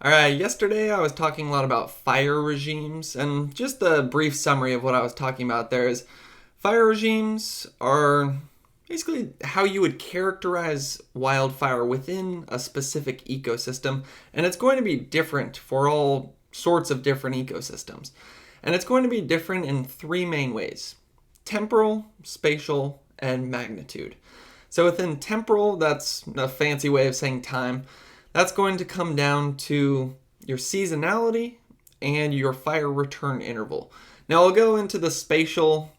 Alright, yesterday I was talking a lot about fire regimes, and just a brief summary of what I was talking about there is fire regimes are basically how you would characterize wildfire within a specific ecosystem, and it's going to be different for all sorts of different ecosystems. And it's going to be different in three main ways: temporal, spatial, and magnitude. So within temporal, that's a fancy way of saying time. That's going to come down to your seasonality and your fire return interval. Now I'll go into the spatial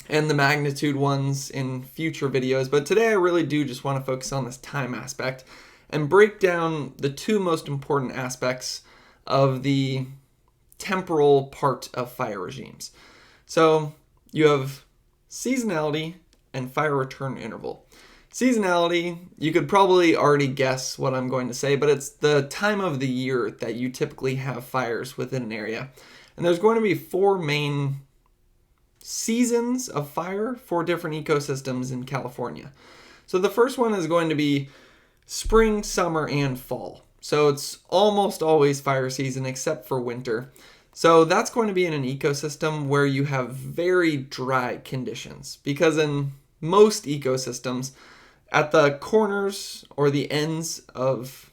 and the magnitude ones in future videos, but today I really do just want to focus on this time aspect and break down the two most important aspects of the temporal part of fire regimes. So you have seasonality and fire return interval. Seasonality, you could probably already guess what I'm going to say, but it's the time of the year that you typically have fires within an area. And there's going to be four main seasons of fire for different ecosystems in California. So the first one is going to be spring, summer, and fall. So it's almost always fire season except for winter. So that's going to be in an ecosystem where you have very dry conditions, because in most ecosystems, at the corners or the ends of,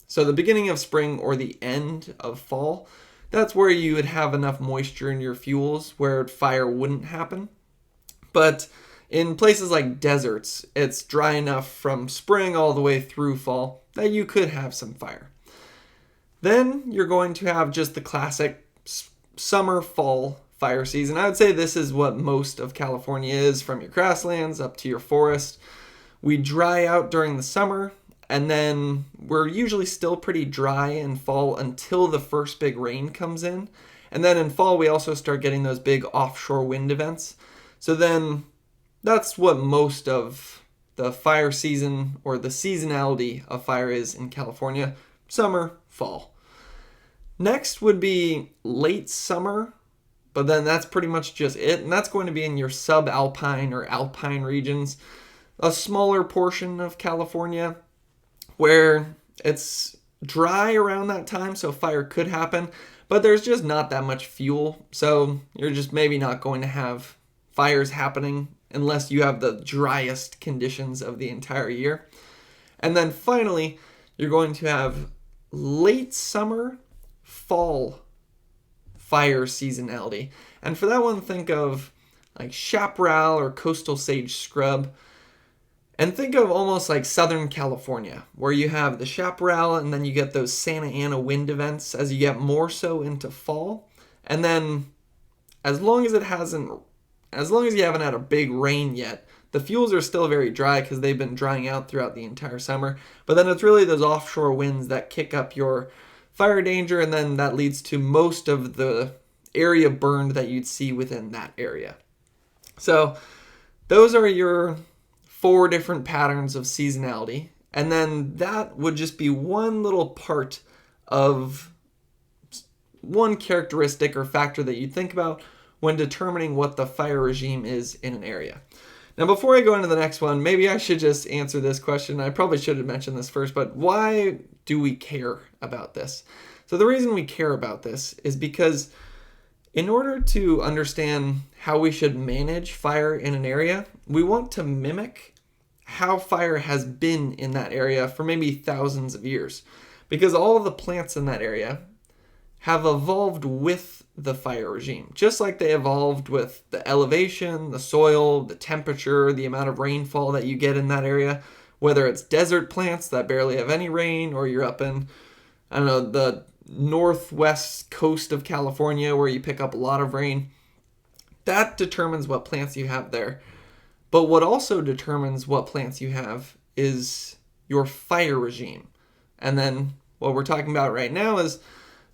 so the beginning of spring or the end of fall, that's where you would have enough moisture in your fuels where fire wouldn't happen. But in places like deserts, it's dry enough from spring all the way through fall that you could have some fire. Then you're going to have just the classic summer, fall fire season. I would say this is what most of California is, from your grasslands up to your forest. We dry out during the summer, and then we're usually still pretty dry in fall until the first big rain comes in. And then in fall, we also start getting those big offshore wind events. So then that's what most of the fire season or the seasonality of fire is in California: summer, fall. Next would be late summer, but then that's pretty much just it. And that's going to be in your subalpine or alpine regions, a smaller portion of California where it's dry around that time, so fire could happen, but there's just not that much fuel, so you're just maybe not going to have fires happening unless you have the driest conditions of the entire year. And then finally, you're going to have late summer, fall fire seasonality. And for that one, think of like chaparral or coastal sage scrub. And think of almost like Southern California, where you have the chaparral and then you get those Santa Ana wind events as you get more so into fall. And then as long as you haven't had a big rain yet, the fuels are still very dry because they've been drying out throughout the entire summer. But then it's really those offshore winds that kick up your fire danger, and then that leads to most of the area burned that you'd see within that area. So those are your four different patterns of seasonality, and then that would just be one little part of one characteristic or factor that you'd think about when determining what the fire regime is in an area. Now, before I go into the next one, maybe I should just answer this question. I probably should have mentioned this first, but why do we care about this? So the reason we care about this is because in order to understand how we should manage fire in an area, we want to mimic how fire has been in that area for maybe thousands of years. Because all of the plants in that area have evolved with the fire regime, just like they evolved with the elevation, the soil, the temperature, the amount of rainfall that you get in that area, whether it's desert plants that barely have any rain, or you're up in, I don't know, the northwest coast of California where you pick up a lot of rain. That determines what plants you have there. But what also determines what plants you have is your fire regime. And then what we're talking about right now is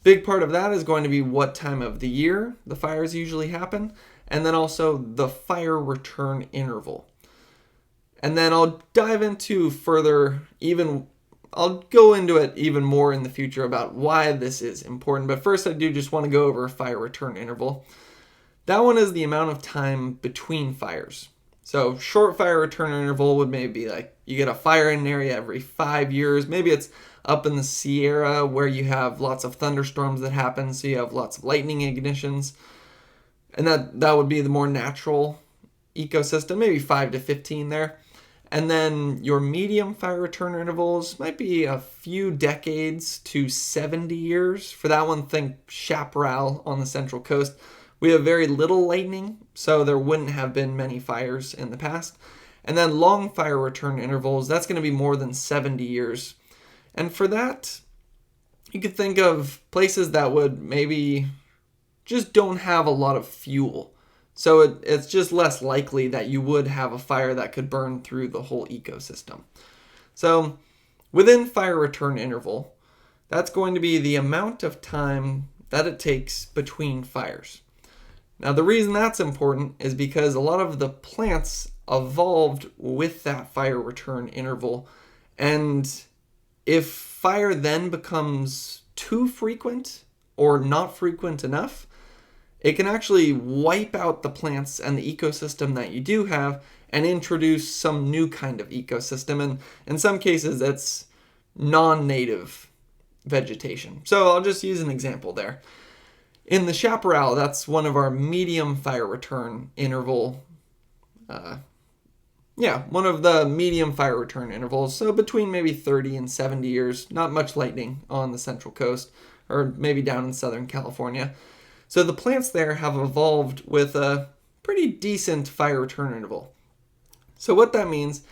big part of that is going to be what time of the year the fires usually happen, and then also the fire return interval. And then I'll dive into I'll go into it even more in the future about why this is important. But first, I do just want to go over fire return interval. That one is the amount of time between fires. So short fire return interval would maybe be like you get a fire in an area every 5 years. Maybe it's up in the Sierra where you have lots of thunderstorms that happen, so you have lots of lightning ignitions. And that would be the more natural ecosystem, maybe 5 to 15 there. And then your medium fire return intervals might be a few decades to 70 years. For that one, think Chaparral on the Central Coast. We have very little lightning, so there wouldn't have been many fires in the past. And then long fire return intervals, that's going to be more than 70 years. And for that, you could think of places that would maybe just don't have a lot of fuel. So it's just less likely that you would have a fire that could burn through the whole ecosystem. So within fire return interval, that's going to be the amount of time that it takes between fires. Now the reason that's important is because a lot of the plants evolved with that fire return interval. And if fire then becomes too frequent or not frequent enough, it can actually wipe out the plants and the ecosystem that you do have and introduce some new kind of ecosystem. And in some cases, it's non-native vegetation. So I'll just use an example there. In the Chaparral, that's one of our medium fire return interval. One of the medium fire return intervals. So between maybe 30 and 70 years, not much lightning on the Central Coast, or maybe down in Southern California. So the plants there have evolved with a pretty decent fire return interval. So what that means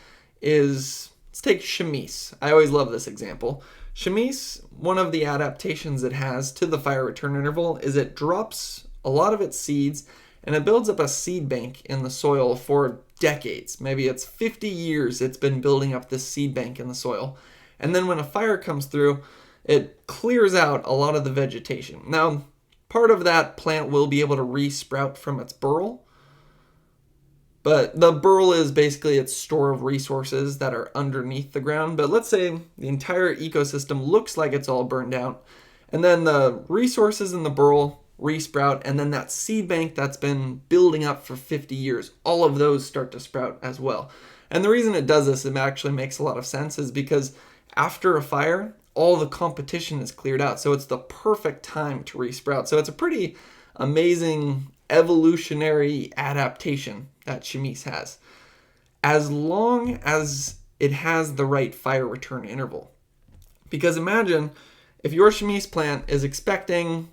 is, let's take chamise. I always love this example. Chamise, one of the adaptations it has to the fire return interval is it drops a lot of its seeds and it builds up a seed bank in the soil for decades. Maybe it's 50 years it's been building up this seed bank in the soil. And then when a fire comes through, it clears out a lot of the vegetation. Now, part of that plant will be able to re-sprout from its burl, but the burl is basically its store of resources that are underneath the ground. But let's say the entire ecosystem looks like it's all burned out, and then the resources in the burl re-sprout, and then that seed bank that's been building up for 50 years, all of those start to sprout as well. And the reason it does this, it actually makes a lot of sense, is because after a fire, all the competition is cleared out. So it's the perfect time to re-sprout. So it's a pretty amazing evolutionary adaptation that chamise has, as long as it has the right fire return interval. Because imagine if your chamise plant is expecting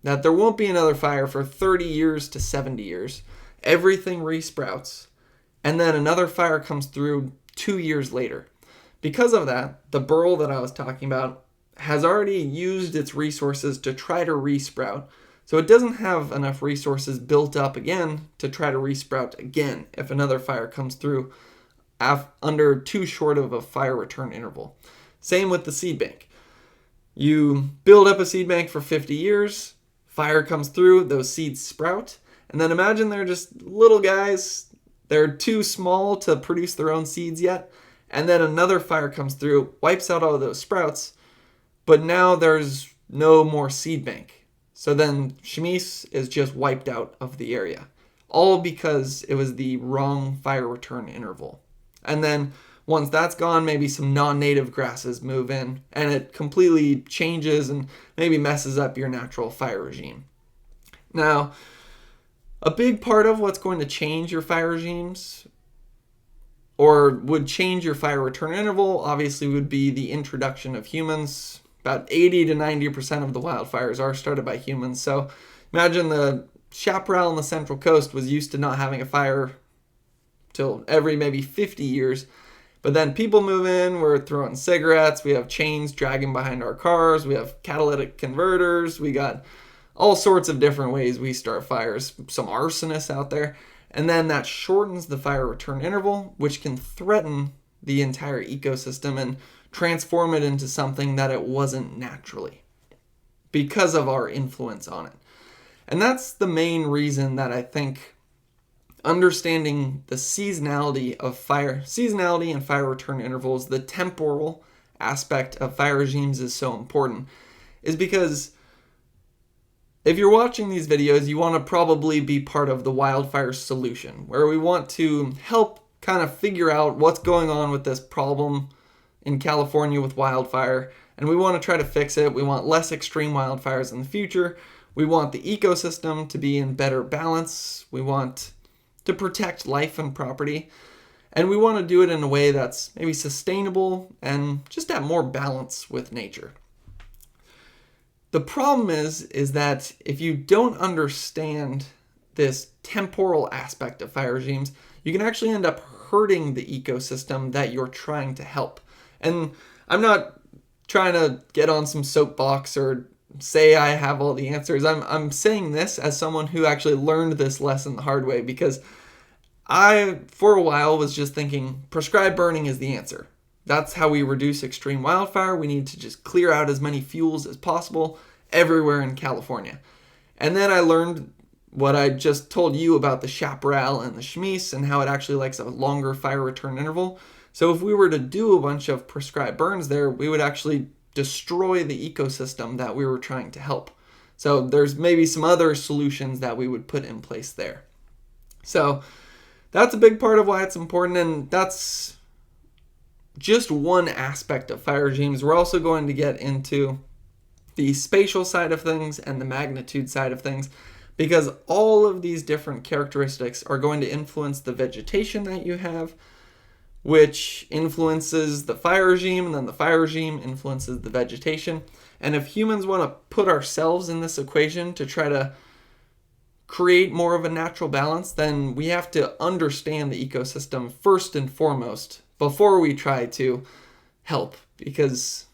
that there won't be another fire for 30 years to 70 years, everything re-sprouts, and then another fire comes through 2 years later. Because of that, the burl that I was talking about has already used its resources to try to re-sprout. So it doesn't have enough resources built up again to try to re-sprout again if another fire comes through under too short of a fire return interval. Same with the seed bank. You build up a seed bank for 50 years, fire comes through, those seeds sprout, and then imagine they're just little guys. They're too small to produce their own seeds yet. And then another fire comes through, wipes out all of those sprouts, but now there's no more seed bank. So then chamise is just wiped out of the area, all because it was the wrong fire return interval. And then once that's gone, maybe some non-native grasses move in, and it completely changes and maybe messes up your natural fire regime. Now, a big part of what's going to change your fire regimes or would change your fire return interval, obviously, would be the introduction of humans. About 80 to 90% of the wildfires are started by humans. So imagine the Chaparral on the Central Coast was used to not having a fire till every maybe 50 years. But then people move in, we're throwing cigarettes, we have chains dragging behind our cars, we have catalytic converters, we got all sorts of different ways we start fires, some arsonists out there. And then that shortens the fire return interval, which can threaten the entire ecosystem and transform it into something that it wasn't naturally because of our influence on it. And that's the main reason that I think understanding the seasonality and fire return intervals, the temporal aspect of fire regimes is so important, is because if you're watching these videos, you want to probably be part of the wildfire solution, where we want to help kind of figure out what's going on with this problem in California with wildfire, and we want to try to fix it. We want less extreme wildfires in the future. We want the ecosystem to be in better balance. We want to protect life and property. And we want to do it in a way that's maybe sustainable and just have more balance with nature. The problem is that if you don't understand this temporal aspect of fire regimes, you can actually end up hurting the ecosystem that you're trying to help. And I'm not trying to get on some soapbox or say I have all the answers. I'm saying this as someone who actually learned this lesson the hard way, because I, for a while, was just thinking prescribed burning is the answer. That's how we reduce extreme wildfire. We need to just clear out as many fuels as possible everywhere in California. And then I learned what I just told you about the chaparral and the chamise and how it actually likes a longer fire return interval. So if we were to do a bunch of prescribed burns there, we would actually destroy the ecosystem that we were trying to help. So there's maybe some other solutions that we would put in place there. So that's a big part of why it's important, and that's just one aspect of fire regimes. We're also going to get into the spatial side of things and the magnitude side of things, because all of these different characteristics are going to influence the vegetation that you have, which influences the fire regime, and then the fire regime influences the vegetation. And if humans want to put ourselves in this equation to try to create more of a natural balance, then we have to understand the ecosystem first and foremost before we try to help, because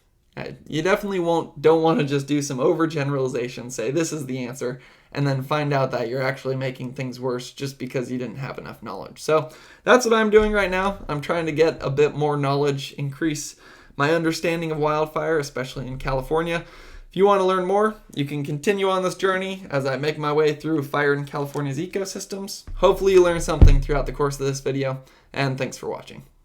you definitely don't want to just do some overgeneralization, say this is the answer, and then find out that you're actually making things worse just because you didn't have enough knowledge. So that's what I'm doing right now. I'm trying to get a bit more knowledge, increase my understanding of wildfire, especially in California. If you want to learn more, you can continue on this journey as I make my way through fire in California's ecosystems. Hopefully you learned something throughout the course of this video, and thanks for watching.